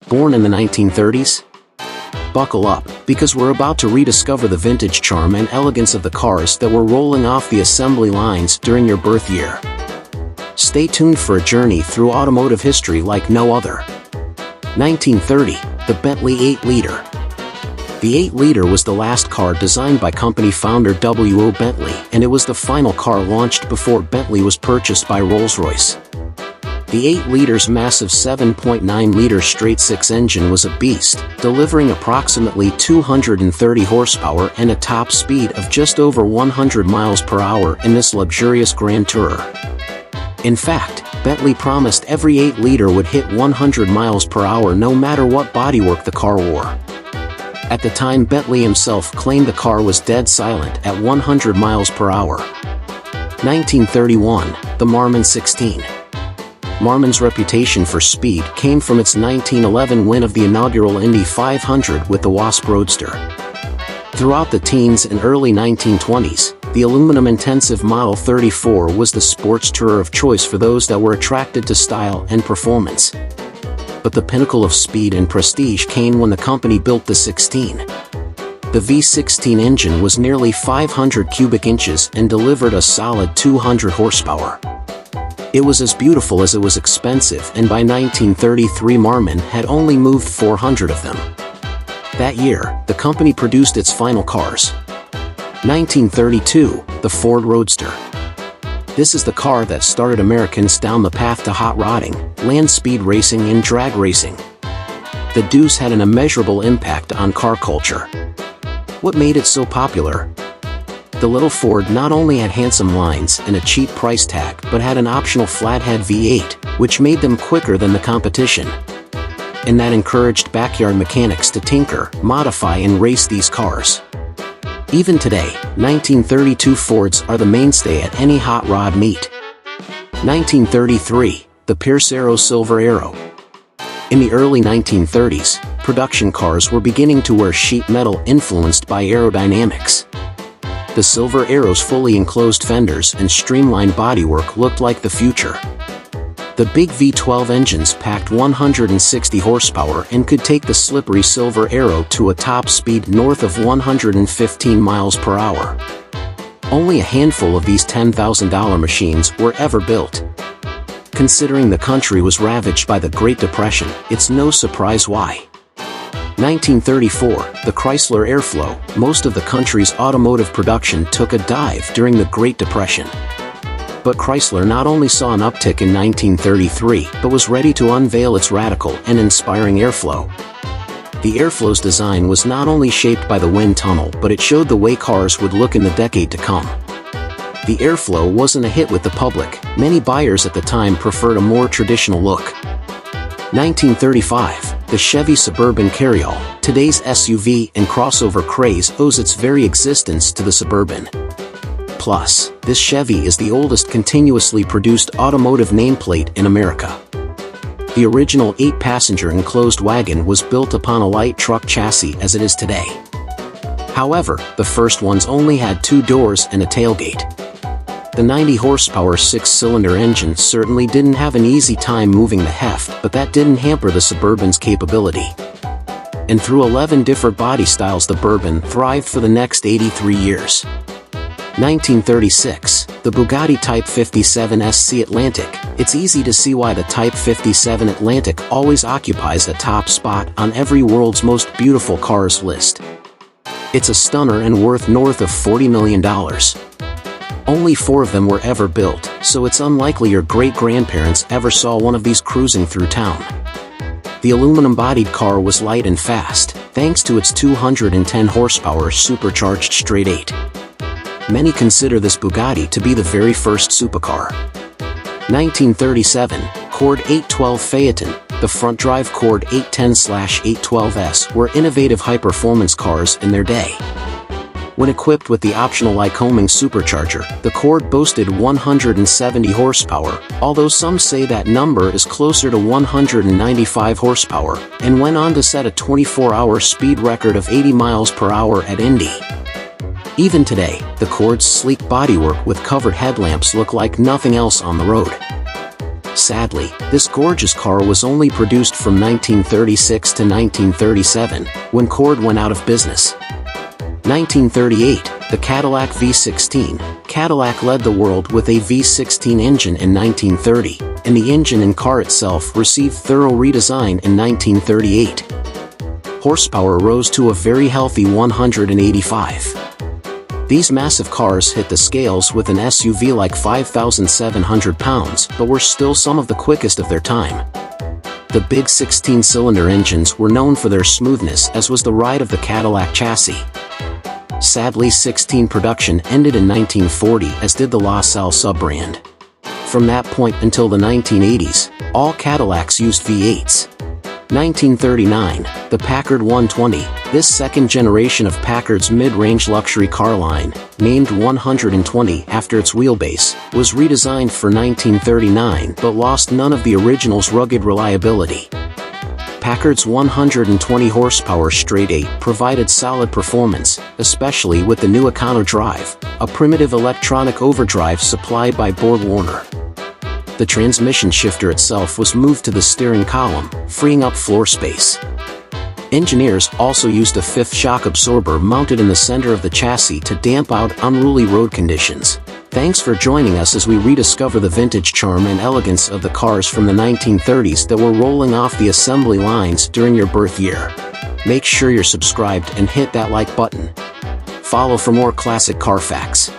Born in the 1930s? Buckle up, because we're about to rediscover the vintage charm and elegance of the cars that were rolling off the assembly lines during your birth year. Stay tuned for a journey through automotive history like no other. 1930, the Bentley 8-liter. The 8-liter was the last car designed by company founder W.O. Bentley, and it was the final car launched before Bentley was purchased by Rolls-Royce. The 8-liter's massive 7.9-liter straight-six engine was a beast, delivering approximately 230 horsepower and a top speed of just over 100 miles per hour in this luxurious Grand Tourer. In fact, Bentley promised every 8-liter would hit 100 miles per hour no matter what bodywork the car wore. At the time, Bentley himself claimed the car was dead silent at 100 miles per hour. 1931, the Maron 16. Maron's reputation for speed came from its 1911 win of the inaugural Indy 500 with the Wasp Roadster. Throughout the teens and early 1920s, the aluminum-intensive Model 34 was the sports tourer of choice for those that were attracted to style and performance. But the pinnacle of speed and prestige came when the company built the 16. The V16 engine was nearly 500 cubic inches and delivered a solid 200 horsepower. It was as beautiful as it was expensive, and by 1933 Maron had only moved 400 of them. That year, the company produced its final cars. 1932, the Ford Roadster. This is the car that started Americans down the path to hot rodding, land speed racing and drag racing. The Deuce had an immeasurable impact on car culture. What made it so popular? The little Ford not only had handsome lines and a cheap price tag but had an optional flathead V8, which made them quicker than the competition. And that encouraged backyard mechanics to tinker, modify and race these cars. Even today, 1932 Fords are the mainstay at any hot rod meet. 1933, the Piero Silver Aero. In the early 1930s, production cars were beginning to wear sheet metal influenced by aerodynamics. The Silver Aero's fully enclosed fenders and streamlined bodywork looked like the future. The big V12 engines packed 160 horsepower and could take the slippery Silver Aero to a top speed north of 115 miles per hour. Only a handful of these $10,000 machines were ever built. Considering the country was ravaged by the Great Depression, it's no surprise why. 1934, the Chrysler Airflow. Most of the country's automotive production took a dive during the Great Depression. But Chrysler not only saw an uptick in 1933, but was ready to unveil its radical and inspiring Airflow. The Airflow's design was not only shaped by the wind tunnel, but it showed the way cars would look in the decade to come. The Airflow wasn't a hit with the public. Many buyers at the time preferred a more traditional look. 1935, the Chevy Suburban carryall. Today's SUV and crossover craze owes its very existence to the Suburban. Plus, this Chevy is the oldest continuously produced automotive nameplate in America. The original 8-passenger enclosed wagon was built upon a light truck chassis as it is today. However, the first ones only had 2 doors and a tailgate. The 90-horsepower 6-cylinder engine certainly didn't have an easy time moving the heft, but that didn't hamper the Suburban's capability. And through 11 different body styles, the Bourbon thrived for the next 83 years. 1936, the Bugatti Type 57 SC Atlantic. It's easy to see why the Type 57 Atlantic always occupies a top spot on every world's most beautiful cars list. It's a stunner and worth north of $40 million. Only 4 of them were ever built, so it's unlikely your great-grandparents ever saw one of these cruising through town. The aluminum-bodied car was light and fast, thanks to its 210 horsepower supercharged straight 8. Many consider this Bugatti to be the very first supercar. 1937, Cord 812 Phaeton. The front-drive Cord 810/812S were innovative high-performance cars in their day. When equipped with the optional Lycoming supercharger, the Cord boasted 170 horsepower, although some say that number is closer to 195 horsepower, and went on to set a 24-hour speed record of 80 miles per hour at Indy. Even today, the Cord's sleek bodywork with covered headlamps look like nothing else on the road. Sadly, this gorgeous car was only produced from 1936 to 1937, when Cord went out of business. 1938, the Cadillac V16. Cadillac led the world with a V16 engine in 1930, and the engine and car itself received thorough redesign in 1938. Horsepower rose to a very healthy 185. These massive cars hit the scales with an SUV like 5,700 pounds, but were still some of the quickest of their time. The big 16-cylinder engines were known for their smoothness, as was the ride of the Cadillac chassis. Sadly, 16 production ended in 1940, as did the La Salle sub-brand. From that point until the 1980s, all Cadillacs used V8s. 1939, the Packard 120, this second generation of Packard's mid-range luxury car line, named 120 after its wheelbase, was redesigned for 1939 but lost none of the original's rugged reliability. Packard's 120 horsepower straight 8 provided solid performance, especially with the new Econo Drive, a primitive electronic overdrive supplied by BorgWarner. The transmission shifter itself was moved to the steering column, freeing up floor space. Engineers also used a fifth shock absorber mounted in the center of the chassis to damp out unruly road conditions. Thanks for joining us as we rediscover the vintage charm and elegance of the cars from the 1930s that were rolling off the assembly lines during your birth year. Make sure you're subscribed and hit that like button. Follow for more classic car facts.